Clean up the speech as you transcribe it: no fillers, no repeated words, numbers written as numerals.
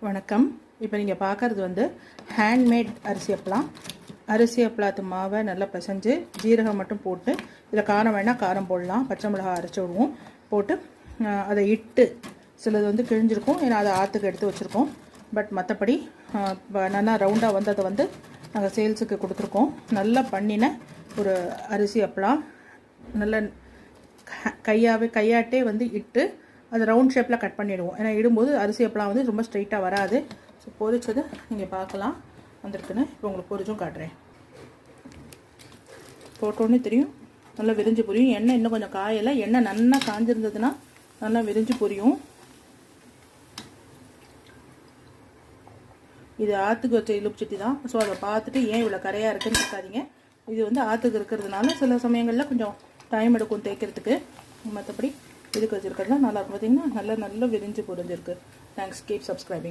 வணக்கம். இப்போ நீங்கள் பார்க்குறது வந்து ஹேண்ட்மேட் அரிசி அப்பளத்து மாவை நல்லா பிசைஞ்சு ஜீரகம் மட்டும் போட்டு இதில் காரம் வேணால் காரம் போடலாம், பச்சை மிளகாய் அரைச்சி விடுவோம், போட்டு அதை இட்டு சிலது வந்து கிழிஞ்சிருக்கும், ஏன்னா அதை ஆற்றுக்கு எடுத்து வச்சுருக்கோம். பட் மற்றபடி நல்லா ரவுண்டாக வந்து அதை வந்து நாங்கள் சேல்ஸுக்கு கொடுத்துருக்கோம். நல்லா பண்ணின ஒரு அரிசி அப்பளம் நல்ல கையாட்டே வந்து இட்டு அது ரவுண்ட் ஷேப்பில் கட் பண்ணிவிடுவோம். ஏன்னா இடும்போது அரிசி அப்பளம் வந்து ரொம்ப ஸ்ட்ரைட்டாக வராது. ஸோ பொரிச்சது நீங்கள் பார்க்கலாம் வந்திருக்குன்னு. இப்போ உங்களுக்கு பொரிச்சும் காட்டுறேன். போட்டோன்னே தெரியும், நல்லா விரிஞ்சு பொரியும். எண்ணெய் இன்னும் கொஞ்சம் காயலை, எண்ணெய் நல்லா காஞ்சிருந்ததுன்னா நல்லா விரிஞ்சு பொரியும். இது ஆற்றுக்கு வச்ச இலுப்பு சட்டி தான். ஸோ அதை பார்த்துட்டு ஏன் இவ்வளோ கரையாக இருக்குன்னு கேட்காதீங்க. இது வந்து ஆற்றுக்கு இருக்கிறதுனால சில சமயங்களில் கொஞ்சம் டைம் எடுக்கும் தேய்க்கிறதுக்கு. மற்றபடி இதுக்கு வச்சுருக்கிறதுலாம் நல்லாயிருக்கும். பார்த்தீங்கன்னா நல்லா விரிஞ்சு பொரிஞ்சிருக்கு. தேங்க்ஸ். Keep subscribing.